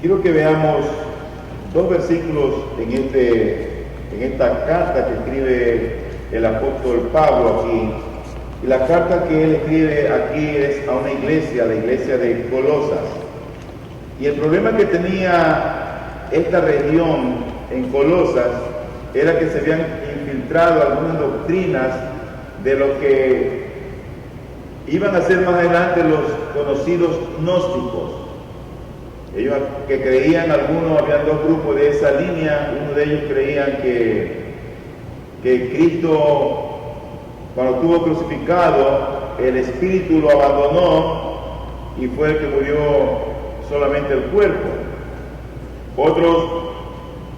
Quiero que veamos dos versículos en esta carta que escribe el apóstol Pablo aquí. Y la carta que él escribe aquí es a una iglesia, la iglesia de Colosas. Y el problema que tenía esta región en Colosas era que se habían infiltrado algunas doctrinas de lo que iban a ser más adelante los conocidos gnósticos. Ellos que creían, algunos, habían dos grupos de esa línea. Uno de ellos creían que Cristo, cuando estuvo crucificado, el espíritu lo abandonó y fue el que murió solamente el cuerpo. Otros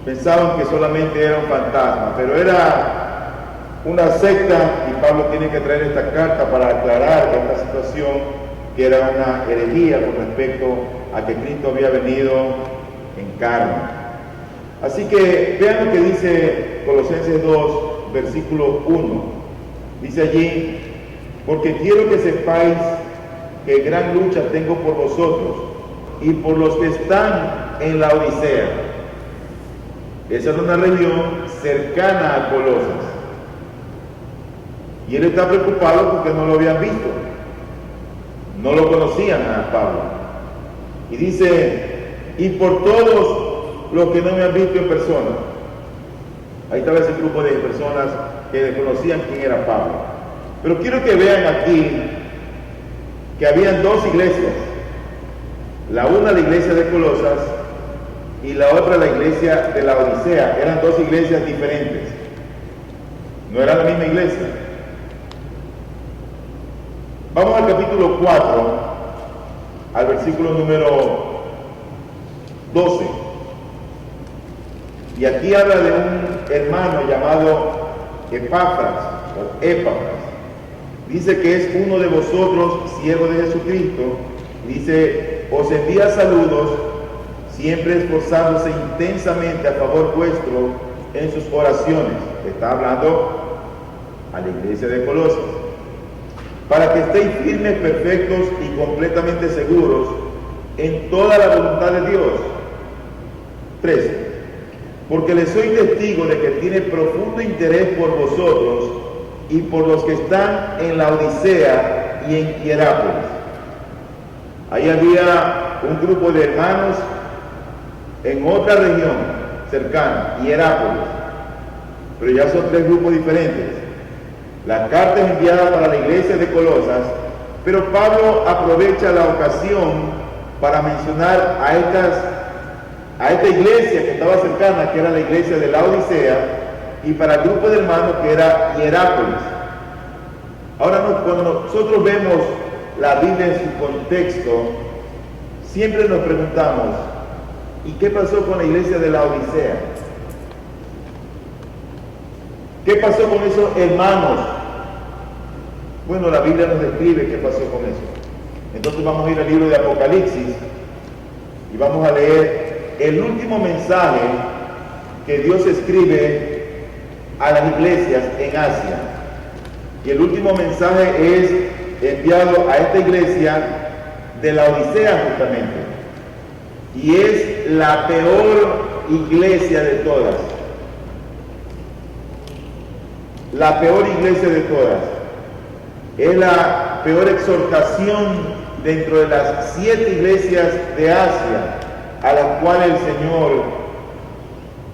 pensaban que solamente era un fantasma, pero era una secta, y Pablo tiene que traer esta carta para aclarar esta situación, que era una herejía con respecto a que Cristo había venido en carne. Así que vean lo que dice Colosenses 2, versículo 1. Dice allí: porque quiero que sepáis que gran lucha tengo por vosotros y por los que están en la Odisea. Esa es una región cercana a Colosas. Y él está preocupado porque no lo habían visto. No lo conocían a Pablo. Y dice: y por todos los que no me han visto en persona. Ahí estaba ese grupo de personas que desconocían quién era Pablo. Pero quiero que vean aquí que habían dos iglesias. La una, la iglesia de Colosas, y la otra, la iglesia de la Odisea. Eran dos iglesias diferentes. No era la misma iglesia. Vamos al capítulo 4, al versículo número 12. Y aquí habla de un hermano llamado Epafras, o Epafras. Dice que es uno de vosotros, siervo de Jesucristo. Dice: os envía saludos, siempre esforzándose intensamente a favor vuestro en sus oraciones. Está hablando a la iglesia de Colosas. Para que estéis firmes, perfectos y completamente seguros en toda la voluntad de Dios. 13. Porque le soy testigo de que tiene profundo interés por vosotros y por los que están en la Odisea y en Hierápolis. Ahí había un grupo de hermanos en otra región cercana, Hierápolis. Pero ya son tres grupos diferentes. La carta es enviada para la iglesia de Colosas, pero Pablo aprovecha la ocasión para mencionar a esta iglesia que estaba cercana, que era la iglesia de la Odisea, y para el grupo de hermanos que era Hierápolis. Ahora, cuando nosotros vemos la Biblia en su contexto, siempre nos preguntamos: ¿y qué pasó con la iglesia de la Odisea? ¿Qué pasó con esos hermanos? Bueno, la Biblia nos describe qué pasó con eso. Entonces vamos a ir al libro de Apocalipsis y vamos a leer el último mensaje que Dios escribe a las iglesias en Asia. Y el último mensaje es enviado a esta iglesia de la Odisea justamente. Y es la peor iglesia de todas. La peor iglesia de todas. Es la peor exhortación dentro de las 7 iglesias de Asia a las cuales el Señor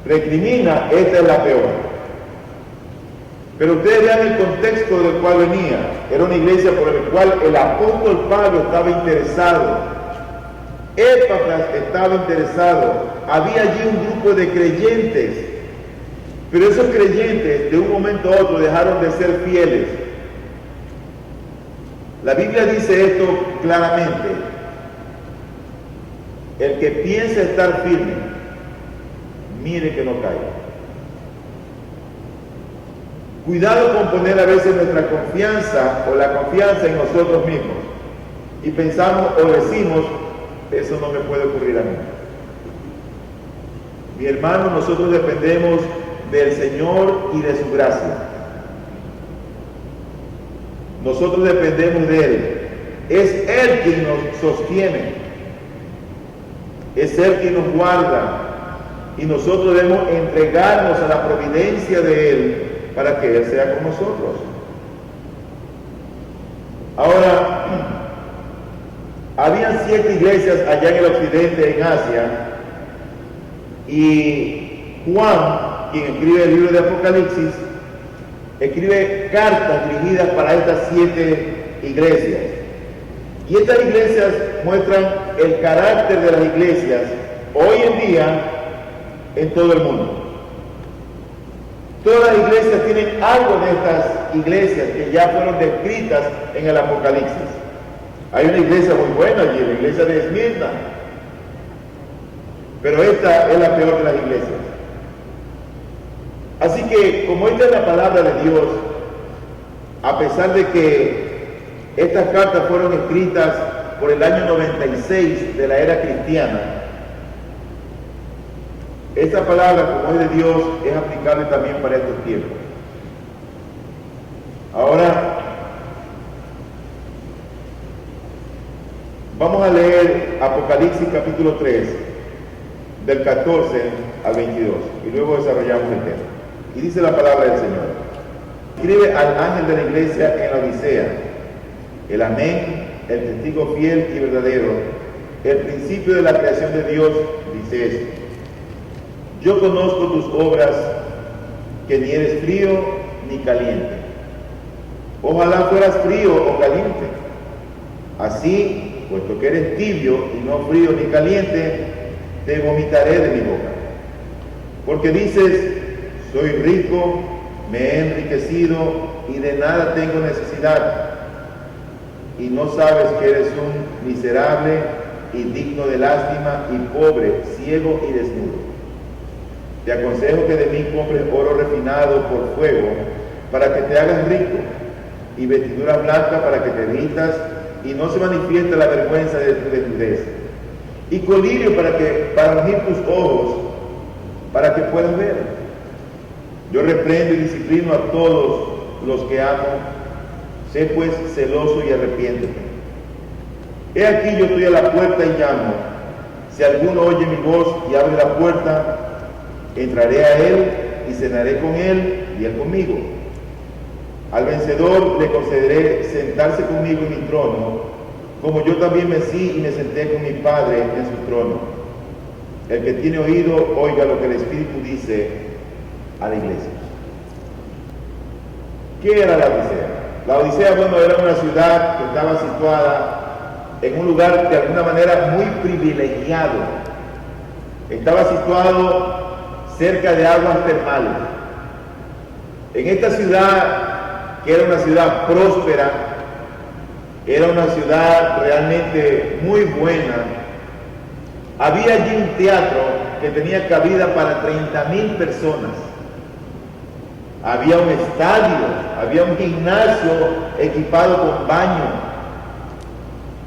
recrimina. Esta es la peor. Pero ustedes vean el contexto del cual venía. Era una iglesia por la cual el apóstol Pablo estaba interesado. Epafras estaba interesado. Había allí un grupo de creyentes. Pero esos creyentes de un momento a otro dejaron de ser fieles. La Biblia dice esto claramente: el que piensa estar firme, mire que no caiga. Cuidado con poner a veces nuestra confianza o la confianza en nosotros mismos y pensamos o decimos: eso no me puede ocurrir a mí. Mi hermano, nosotros dependemos del Señor y de su gracia. Nosotros dependemos de Él. Es Él quien nos sostiene. es Él quien nos guarda y nosotros debemos entregarnos a la providencia de Él para que Él sea con nosotros. Ahora, habían 7 iglesias allá en el occidente, en Asia, y Juan, quien escribe el libro de Apocalipsis, escribe cartas dirigidas para estas 7 iglesias. Y estas iglesias muestran el carácter de las iglesias hoy en día en todo el mundo. Todas las iglesias tienen algo de estas iglesias que ya fueron descritas en el Apocalipsis. Hay una iglesia muy buena allí, la iglesia de Esmirna, pero esta es la peor de las iglesias. Así que, como esta es la palabra de Dios, a pesar de que estas cartas fueron escritas por el año 96 de la era cristiana, esta palabra, como es de Dios, es aplicable también para estos tiempos. Ahora, vamos a leer Apocalipsis capítulo 3, del 14 al 22, y luego desarrollamos el tema. Y dice la palabra del Señor: escribe al ángel de la iglesia en la Odisea, el amén, el testigo fiel y verdadero, el principio de la creación de Dios, dice esto: yo conozco tus obras, que ni eres frío ni caliente. Ojalá fueras frío o caliente. Así, puesto que eres tibio y no frío ni caliente, te vomitaré de mi boca. Porque dices: soy rico, me he enriquecido y de nada tengo necesidad. Y no sabes que eres un miserable y digno de lástima y pobre, ciego y desnudo. Te aconsejo que de mí compres oro refinado por fuego para que te hagas rico, y vestiduras blancas para que te vistas y no se manifieste la vergüenza de tu desnudez, y colirio para ungir tus ojos, para que puedas ver. Yo reprendo y disciplino a todos los que amo. Sé pues celoso y arrepiéntete. He aquí, yo estoy a la puerta y llamo. Si alguno oye mi voz y abre la puerta, entraré a él y cenaré con él y él conmigo. Al vencedor le concederé sentarse conmigo en mi trono, como yo también vencí y me senté con mi Padre en su trono. El que tiene oído, oiga lo que el Espíritu dice a la iglesia. ¿Qué era la Odisea? La Odisea, bueno, era una ciudad que estaba situada en un lugar de alguna manera muy privilegiado. Estaba situado cerca de aguas termales. En esta ciudad, que era una ciudad próspera, era una ciudad realmente muy buena, había allí un teatro que tenía cabida para 30,000 personas. Había un estadio, había un gimnasio equipado con baño.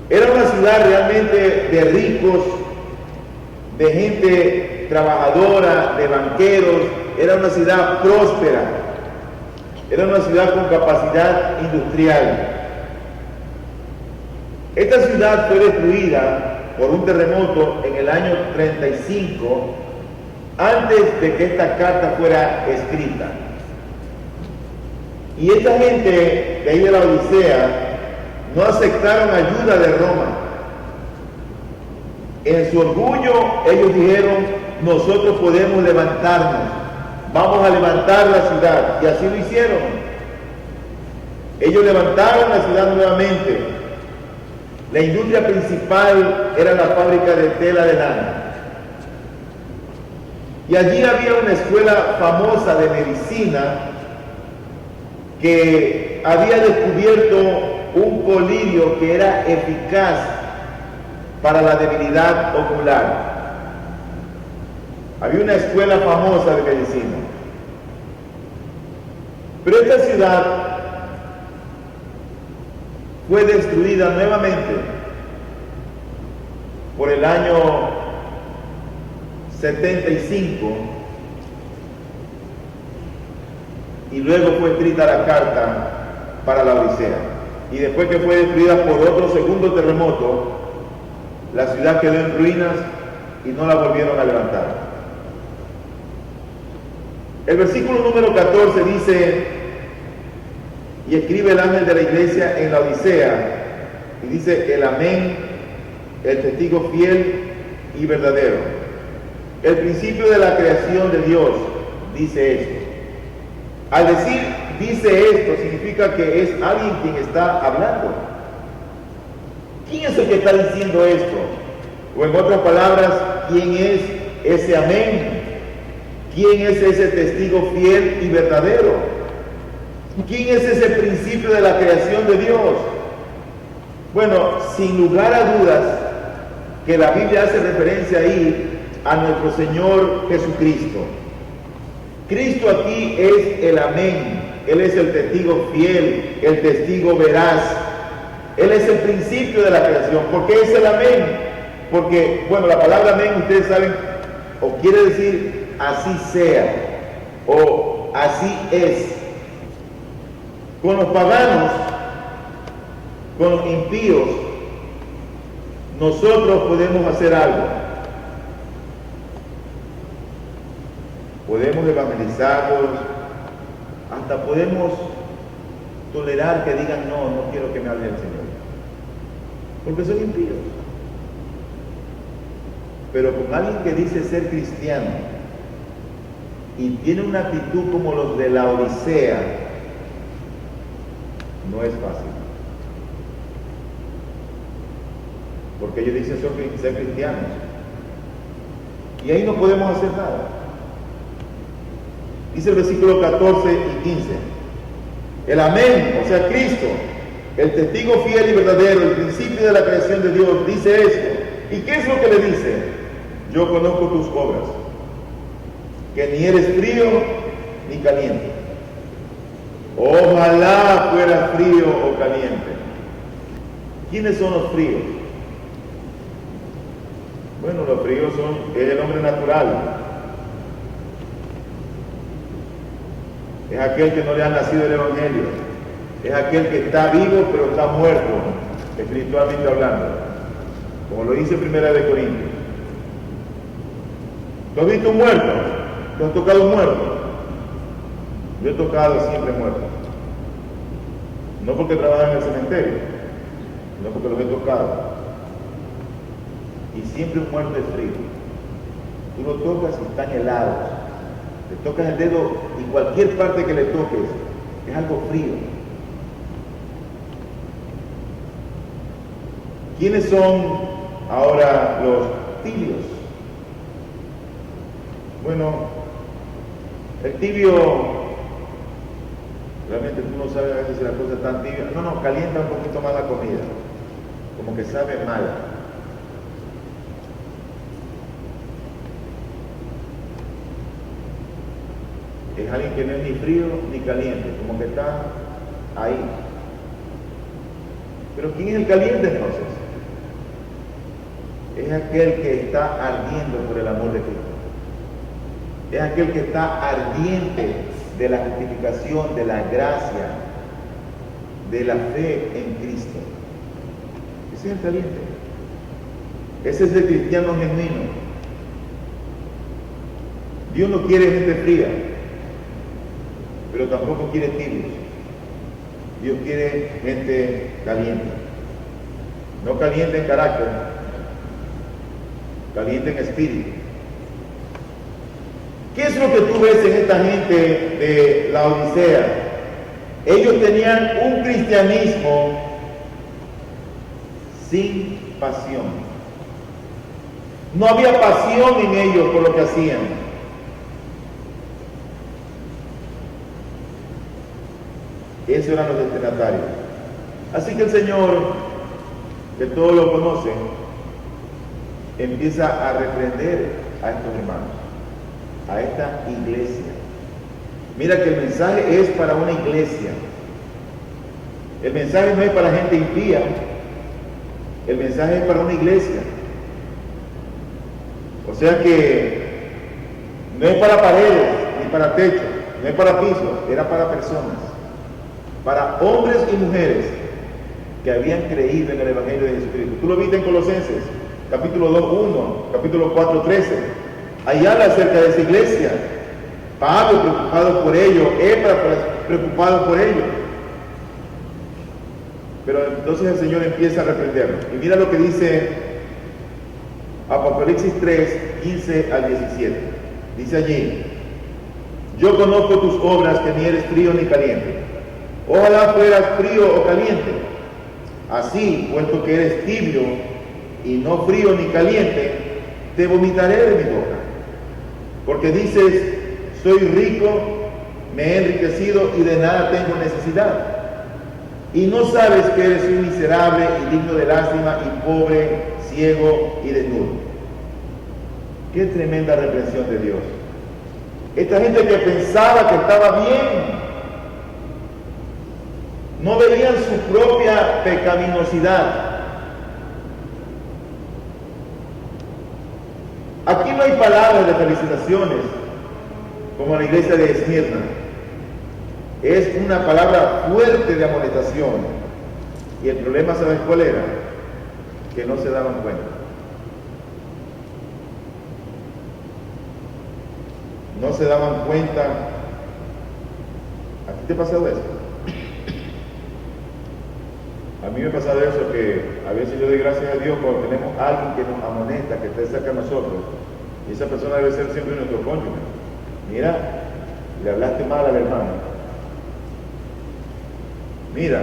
Era una ciudad realmente de ricos, de gente trabajadora, de banqueros. Era una ciudad próspera. Era una ciudad con capacidad industrial. Esta ciudad fue destruida por un terremoto en el año 35, antes de que esta carta fuera escrita. Y esta gente de ahí de la Odisea no aceptaron ayuda de Roma. En su orgullo ellos dijeron: nosotros podemos levantarnos, vamos a levantar la ciudad. Y así lo hicieron. Ellos levantaron la ciudad nuevamente. La industria principal era la fábrica de tela de lana. Y allí había una escuela famosa de medicina que había descubierto un colirio que era eficaz para la debilidad ocular. Había una escuela famosa de medicina. Pero esta ciudad fue destruida nuevamente por el año 75, y luego fue escrita la carta para la Odisea. Y después que fue destruida por otro segundo terremoto, la ciudad quedó en ruinas y no la volvieron a levantar. El versículo número 14 dice, y escribe el ángel de la iglesia en la Odisea, y dice el amén, el testigo fiel y verdadero. El principio de la creación de Dios dice esto. Al decir dice esto, significa que es alguien quien está hablando. ¿Quién es el que está diciendo esto? O en otras palabras, ¿quién es ese amén? ¿Quién es ese testigo fiel y verdadero? ¿Quién es ese principio de la creación de Dios? Bueno, sin lugar a dudas, que la Biblia hace referencia ahí a nuestro Señor Jesucristo. Cristo aquí es el amén. Él es el testigo fiel, el testigo veraz. Él es el principio de la creación. ¿Por qué es el amén? Porque, bueno, la palabra amén, ustedes saben, o quiere decir así sea, o así es. Con los paganos, con los impíos, nosotros podemos hacer algo. Podemos evangelizarlos, hasta podemos tolerar que digan no quiero que me hable el Señor, porque son impíos. Pero con alguien que dice ser cristiano y tiene una actitud como los de la Odisea, no es fácil. Porque ellos dicen ser cristianos. Y ahí no podemos hacer nada. Dice el versículo 14 y 15. El amén, o sea, Cristo, el testigo fiel y verdadero, el principio de la creación de Dios, dice esto. ¿Y qué es lo que le dice? Yo conozco tus obras, que ni eres frío ni caliente. Ojalá fuera frío o caliente. ¿Quiénes son los fríos? Bueno, los fríos es el hombre natural. Es aquel que no le ha nacido el Evangelio. Es aquel que está vivo pero está muerto, espiritualmente hablando. Como lo dice Primera de Corintios. ¿Tú has visto un muerto? ¿Tú has tocado un muerto? Yo he tocado siempre muertos. No porque trabajo en el cementerio, sino porque los he tocado. Y siempre un muerto es frío. Tú lo tocas y están helados. Le tocas el dedo y cualquier parte que le toques es algo frío. ¿Quiénes son ahora los tibios? Bueno, el tibio, realmente tú no sabes a veces si la cosa es tan tibia. No, calienta un poquito más la comida, como que sabe mal. Es alguien que no es ni frío ni caliente, como que está ahí. Pero ¿quién es el caliente entonces? Es aquel que está ardiendo por el amor de Cristo. Es aquel que está ardiente de la justificación, de la gracia, de la fe en Cristo. Ese es el caliente. Ese es el cristiano genuino. Dios no quiere gente fría, pero tampoco quiere tibios. Dios quiere gente caliente. No caliente en carácter, caliente en espíritu. ¿Qué es lo que tú ves en esta gente de la Odisea? Ellos tenían un cristianismo sin pasión. No había pasión en ellos por lo que hacían. Esos eran los destinatarios. Así que el Señor, que todos lo conocen, empieza a reprender a estos hermanos, a esta iglesia. Mira que el mensaje es para una iglesia. El mensaje no es para gente impía. El mensaje es para una iglesia. O sea que no es para paredes ni para techos, no es para pisos, era para personas, para hombres y mujeres que habían creído en el Evangelio de Jesucristo. Tú lo viste en Colosenses. capítulo 2:1, capítulo 4:13. Ahí habla acerca de esa iglesia. Pablo preocupado por ello, Epafras preocupado por ello. Pero entonces el Señor empieza a reprenderlo. Y mira lo que dice Apocalipsis 3:15-17. Dice allí: yo conozco tus obras, que ni eres frío ni caliente. Ojalá fueras frío o caliente. Así, puesto que eres tibio y no frío ni caliente, te vomitaré de mi boca. Porque dices: soy rico, me he enriquecido y de nada tengo necesidad. Y no sabes que eres un miserable y digno de lástima y pobre, ciego y desnudo. Qué tremenda reprensión de Dios. Esta gente que pensaba que estaba bien, no veían su propia pecaminosidad. Aquí no hay palabras de felicitaciones como en la iglesia de Esmirna. Es una palabra fuerte de amonestación. Y el problema, ¿sabes cuál era? Que no se daban cuenta. No se daban cuenta. ¿A ti te ha pasado eso? A mí me ha pasado eso, que a veces yo doy gracias a Dios cuando tenemos a alguien que nos amonesta, que está cerca de nosotros, y esa persona debe ser siempre nuestro cónyuge. Mira, le hablaste mal al hermano. Mira,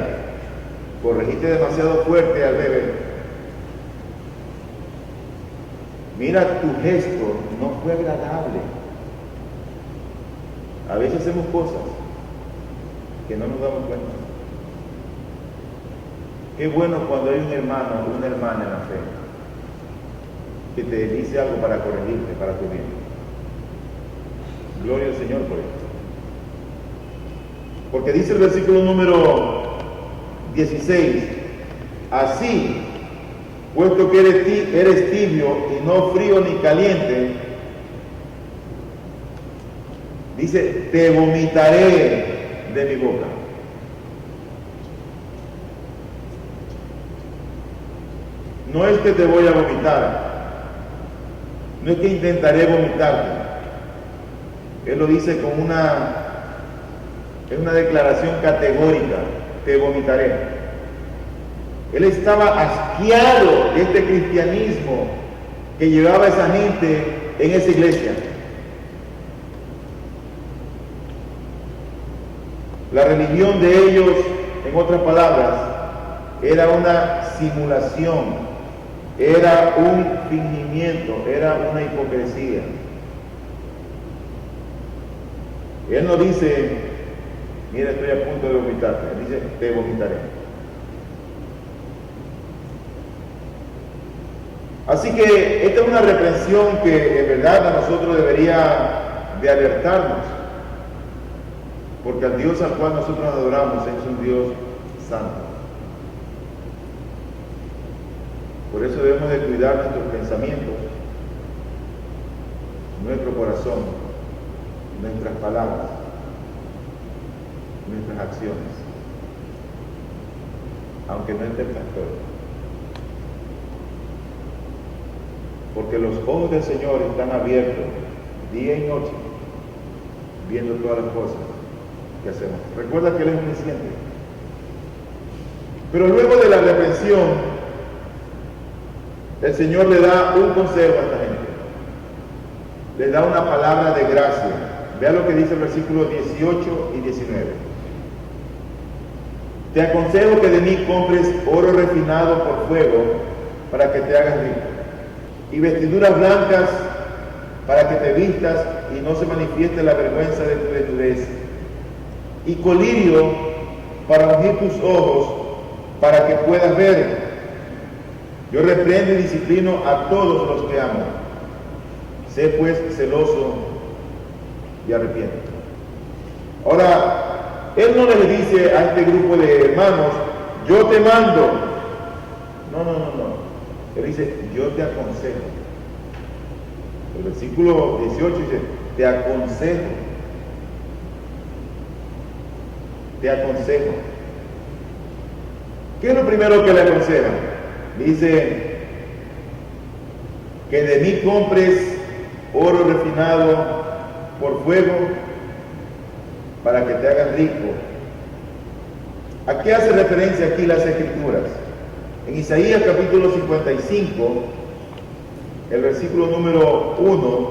corregiste demasiado fuerte al bebé. Mira, tu gesto no fue agradable. A veces hacemos cosas que no nos damos cuenta. Qué bueno cuando hay un hermano o una hermana en la fe que te dice algo para corregirte, para tu bien. Gloria al Señor por esto. Porque dice el versículo número 16: así, puesto que eres tibio y no frío ni caliente, dice, te vomitaré de mi boca. No es que te voy a vomitar, no es que intentaré vomitarte. Él lo dice con es una declaración categórica: te vomitaré. Él estaba asqueado de este cristianismo que llevaba a esa gente en esa iglesia. La religión de ellos, en otras palabras, era una simulación, era un fingimiento, era una hipocresía. Él no dice, mira, estoy a punto de vomitarte. Él dice, te vomitaré. Así que esta es una reprensión que en verdad a nosotros debería de alertarnos, porque al Dios al cual nosotros adoramos es un Dios santo. Por eso debemos de cuidar nuestros pensamientos, nuestro corazón, nuestras palabras, nuestras acciones, aunque no esté el pastor. Porque los ojos del Señor están abiertos día y noche, viendo todas las cosas que hacemos. Recuerda que Él es omnisciente. Pero luego de la reprensión, el Señor le da un consejo a esta gente. Le da una palabra de gracia. Vea lo que dice el versículo 18 y 19. Te aconsejo que de mí compres oro refinado por fuego para que te hagas rico, y vestiduras blancas para que te vistas y no se manifieste la vergüenza de tu desnudez, y colirio para ungir tus ojos para que puedas ver. Yo reprendo y disciplino a todos los que amo. Sé pues celoso y arrepiento. Ahora, Él no les dice a este grupo de hermanos, yo te mando. No. Él dice, yo te aconsejo. El versículo 18 dice, te aconsejo. Te aconsejo. ¿Qué es lo primero que le aconseja? Dice, que de mí compres oro refinado por fuego para que te hagas rico. ¿A qué hace referencia aquí las Escrituras? En Isaías capítulo 55, el versículo número 1,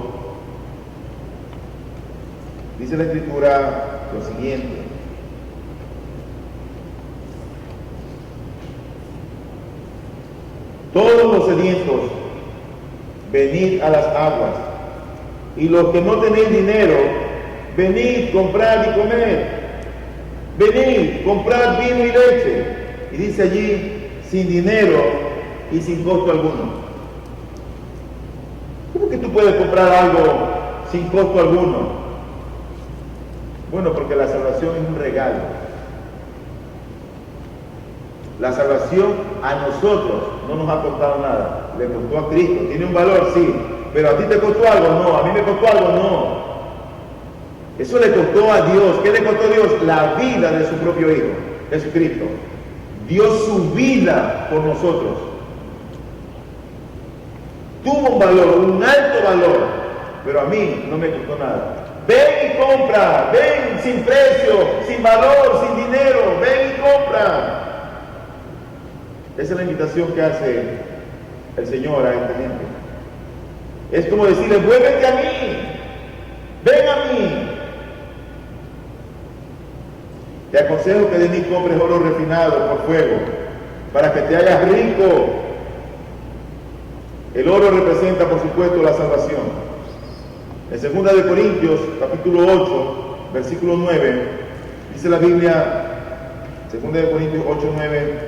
dice la Escritura lo siguiente: todos los sedientos, venid a las aguas, y los que no tenéis dinero, venid, comprad y comed. Venid, comprad vino y leche. Y dice allí, sin dinero y sin costo alguno. ¿Cómo que tú puedes comprar algo sin costo alguno? Bueno, porque la salvación es un regalo. La salvación a nosotros no nos ha costado nada. Le costó a Cristo. Tiene un valor, sí. Pero a ti te costó algo, no. A mí me costó algo, no. Eso le costó a Dios. ¿Qué le costó a Dios? La vida de su propio Hijo, Jesucristo. Dio su vida por nosotros. Tuvo un valor, un alto valor, pero a mí no me costó nada. Ven y compra, ven sin precio, sin valor, sin dinero, ven y compra. Esa es la invitación que hace el Señor a esta gente. Es como decirle, vuélvete a mí, ven a mí. Te aconsejo que de mí compres oro refinado por fuego, para que te hagas rico. El oro representa, por supuesto, la salvación. En 2 de Corintios, capítulo 8, versículo 9, dice la Biblia, 2 de Corintios 8, 9,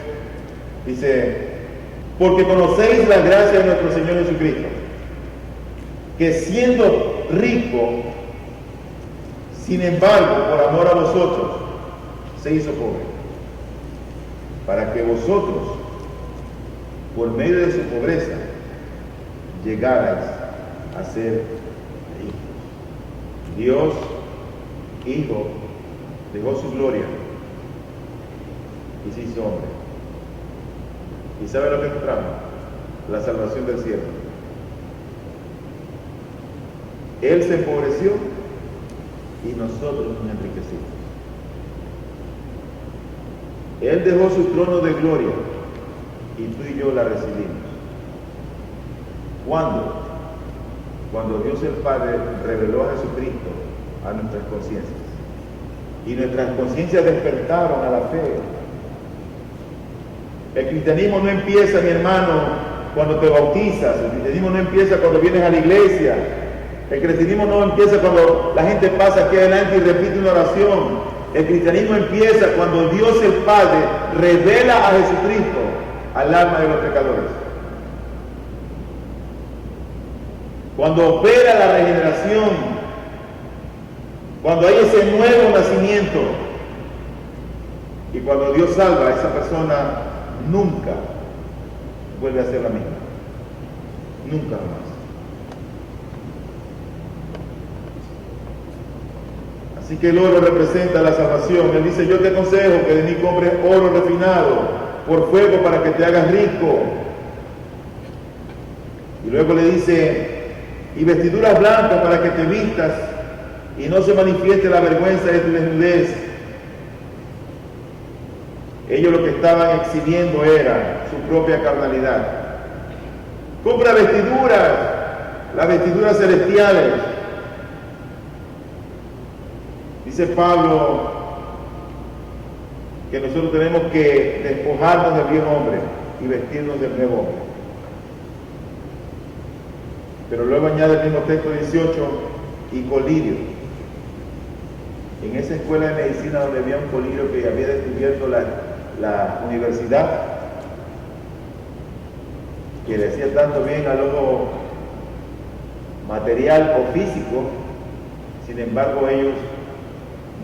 dice, porque conocéis la gracia de nuestro Señor Jesucristo, que siendo rico, sin embargo, por amor a vosotros, se hizo pobre, para que vosotros, por medio de su pobreza, llegarais a ser ricos. Dios, Hijo, dejó su gloria y se hizo hombre. ¿Y sabe lo que nos trajo? La salvación del cielo. Él se empobreció y nosotros nos enriquecimos. Él dejó su trono de gloria y tú y yo la recibimos. ¿Cuándo? Cuando Dios el Padre reveló a Jesucristo a nuestras conciencias. Y nuestras conciencias despertaron a la fe. El cristianismo no empieza, mi hermano, cuando te bautizas. El cristianismo no empieza cuando vienes a la iglesia. El cristianismo no empieza cuando la gente pasa aquí adelante y repite una oración. El cristianismo empieza cuando Dios el Padre revela a Jesucristo al alma de los pecadores. Cuando opera la regeneración, cuando hay ese nuevo nacimiento, y cuando Dios salva a esa persona, nunca vuelve a ser la misma. Nunca más. Así que el oro representa la salvación. Él dice, yo te aconsejo que de mí compres oro refinado por fuego para que te hagas rico. Y luego le dice, y vestiduras blancas para que te vistas y no se manifieste la vergüenza de tu desnudez. Ellos lo que estaban exhibiendo era su propia carnalidad. Compra vestiduras, las vestiduras celestiales. Dice Pablo que nosotros tenemos que despojarnos del viejo hombre y vestirnos del nuevo hombre. Pero luego añade el mismo texto 18, y colirio. En esa escuela de medicina donde había un colirio que había descubierto la universidad, que le hacía tanto bien al ojo material o físico, sin embargo ellos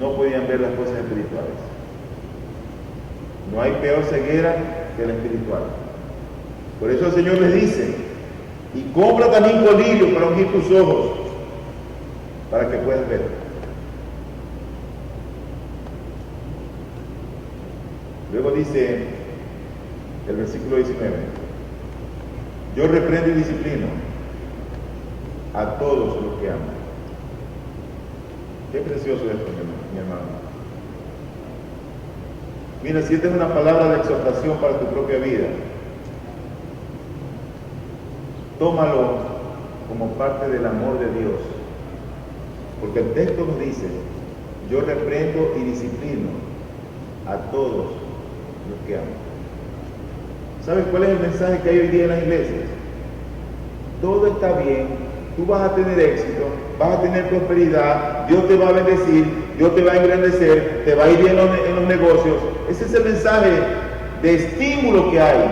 no podían ver las cosas espirituales. No hay peor ceguera que la espiritual. Por eso el Señor les dice, y compra también colirio para ungir tus ojos, para que puedas ver. Luego dice el versículo 19, yo reprendo y disciplino, a todos los que aman. Qué precioso esto, mi hermano. Mira, si esta es una palabra de exhortación para tu propia vida, tómalo como parte del amor de Dios. Porque el texto nos dice, yo reprendo y disciplino a todos los que aman. ¿Sabes cuál es el mensaje que hay hoy día en las iglesias? Todo está bien, tú vas a tener éxito, vas a tener prosperidad, Dios te va a bendecir, Dios te va a engrandecer, te va a ir bien en los negocios. Ese es el mensaje de estímulo que hay.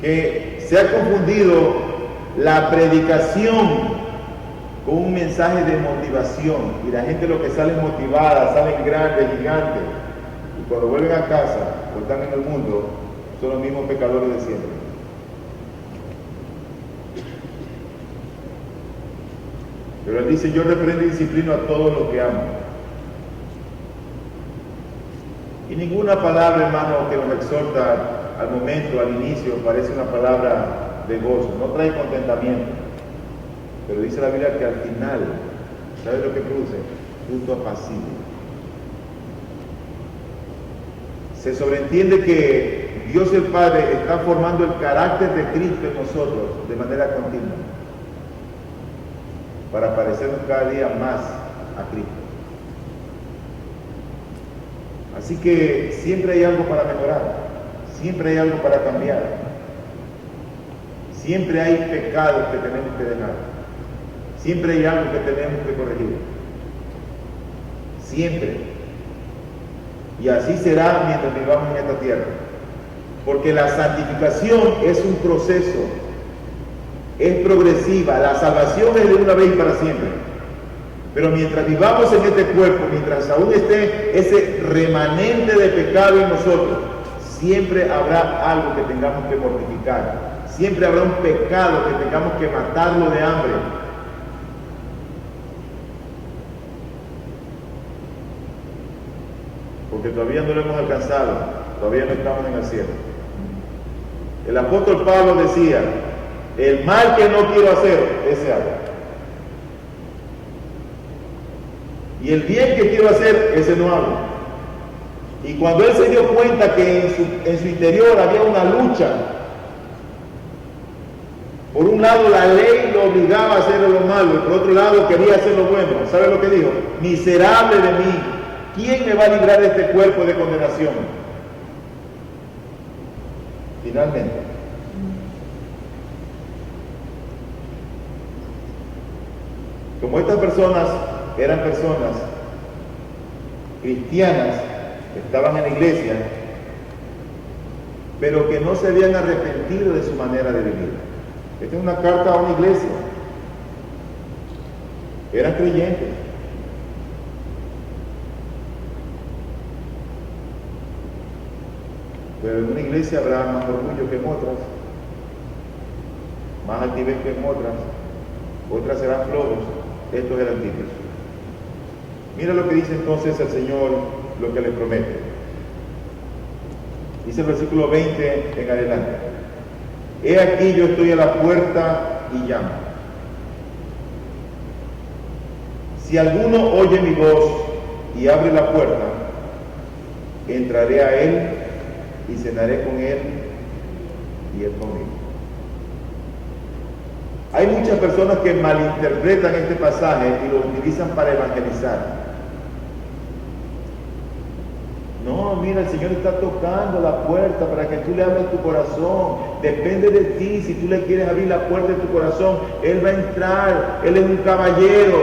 Que se ha confundido la predicación con un mensaje de motivación, y la gente lo que sale motivada, salen grandes, gigantes, y cuando vuelven a casa o están en el mundo, son los mismos pecadores de siempre. Pero él dice, yo reprendo y disciplino a todos los que aman. Y ninguna palabra, hermano, que nos exhorta al momento, al inicio, parece una palabra de gozo, no trae contentamiento. Pero dice la Biblia que al final, ¿sabes lo que produce? Fruto apacible. Se sobreentiende que Dios el Padre está formando el carácter de Cristo en nosotros de manera continua, para parecernos cada día más a Cristo. Así que siempre hay algo para mejorar, siempre hay algo para cambiar, siempre hay pecados que tenemos que dejar, siempre hay algo que tenemos que corregir, siempre. Y así será mientras vivamos en esta tierra, porque la santificación es un proceso, es progresiva, la salvación es de una vez y para siempre. Pero mientras vivamos en este cuerpo, mientras aún esté ese remanente de pecado en nosotros, siempre habrá algo que tengamos que mortificar, siempre habrá un pecado que tengamos que matarlo de hambre. Porque todavía no lo hemos alcanzado, todavía no estamos en el cielo. El apóstol Pablo decía, el mal que no quiero hacer, ese hago. Y el bien que quiero hacer, ese no hago. Y cuando él se dio cuenta que en su interior había una lucha, por un lado la ley lo obligaba a hacer lo malo, y por otro lado quería hacer lo bueno. ¿Sabe lo que dijo? Miserable de mí, ¿quién me va a librar de este cuerpo de condenación? Finalmente, como estas personas eran personas cristianas, estaban en la iglesia, pero que no se habían arrepentido de su manera de vivir. Esta es una carta a una iglesia. Eran creyentes. Pero en una iglesia habrá más orgullo que en otras, más altivez que en otras serán flojos, estos eran tibios. Mira lo que dice entonces el Señor, lo que les promete. Dice el versículo 20 en adelante. He aquí yo estoy a la puerta y llamo. Si alguno oye mi voz y abre la puerta, entraré a él y cenaré con él y él conmigo. Hay muchas personas que malinterpretan este pasaje y lo utilizan para evangelizar. No, mira, el Señor está tocando la puerta para que tú le abras tu corazón. Depende de ti, si tú le quieres abrir la puerta de tu corazón, Él va a entrar, Él es un caballero.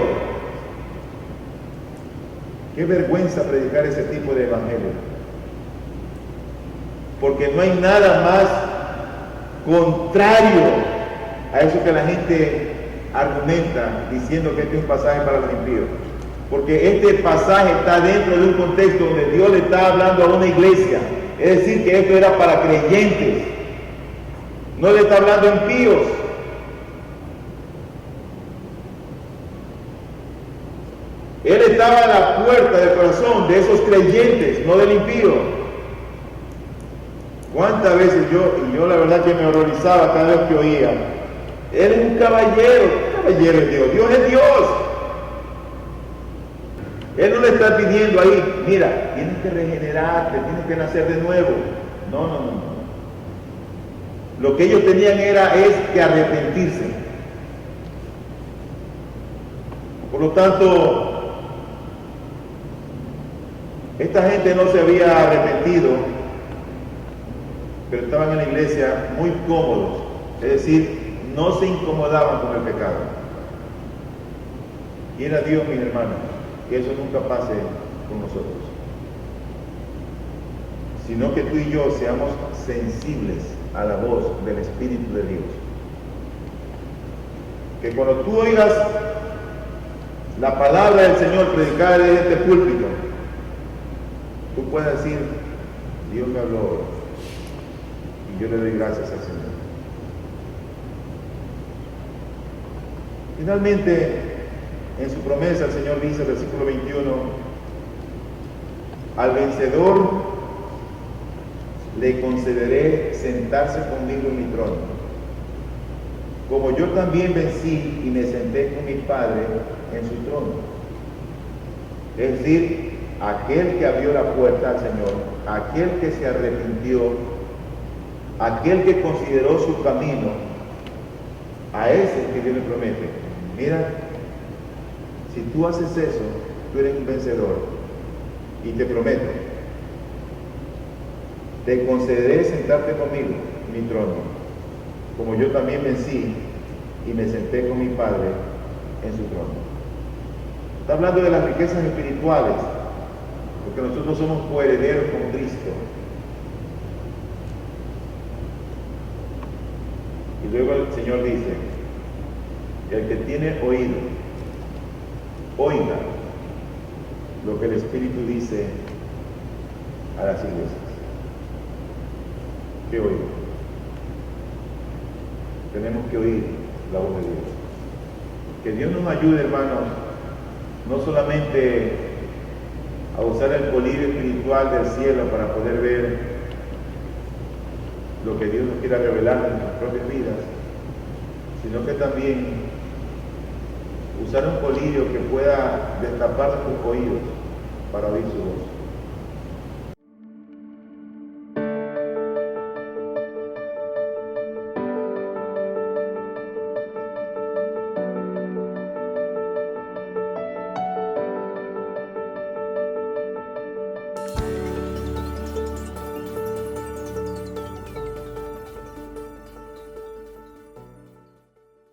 Qué vergüenza predicar ese tipo de evangelio. Porque no hay nada más contrario a eso que la gente argumenta diciendo que este es un pasaje para los impíos. Porque este pasaje está dentro de un contexto donde Dios le está hablando a una iglesia. Es decir, que esto era para creyentes. No le está hablando a impíos. Él estaba a la puerta del corazón de esos creyentes, no del impío. ¿Cuántas veces yo la verdad que me horrorizaba cada vez que oía Él es un caballero. ¿Qué caballero es Dios? Dios es Dios. Él no le está pidiendo ahí, mira, tienes que regenerarte, tienes que nacer de nuevo. No, no, no, no. Lo que ellos tenían es que arrepentirse. Por lo tanto, esta gente no se había arrepentido, pero estaban en la iglesia muy cómodos, es decir, no se incomodaban con el pecado. Quiera Dios, mis hermanos, que eso nunca pase con nosotros, sino que tú y yo seamos sensibles a la voz del Espíritu de Dios. Que cuando tú oigas la palabra del Señor predicada desde este púlpito, tú puedas decir, Dios me habló hoy, y yo le doy gracias al Señor. Finalmente, en su promesa, el Señor dice, versículo 21, al vencedor le concederé sentarse conmigo en mi trono, como yo también vencí y me senté con mi Padre en su trono. Es decir, aquel que abrió la puerta al Señor, aquel que se arrepintió, aquel que consideró su camino, a ese que Dios le promete, mira, si tú haces eso, tú eres un vencedor, y te prometo, te concederé sentarte conmigo en mi trono, como yo también vencí y me senté con mi Padre en su trono. Está hablando de las riquezas espirituales, porque nosotros somos coherederos con Cristo. Y luego el Señor dice, el que tiene oído, oiga lo que el Espíritu dice a las iglesias. ¿Qué oigo? Tenemos que oír la voz de Dios. Que Dios nos ayude, hermanos, no solamente a usar el colirio espiritual del cielo para poder ver lo que Dios nos quiera revelar en nuestras propias vidas, sino que también usar un colirio que pueda destapar nuestros oídos para oír su voz.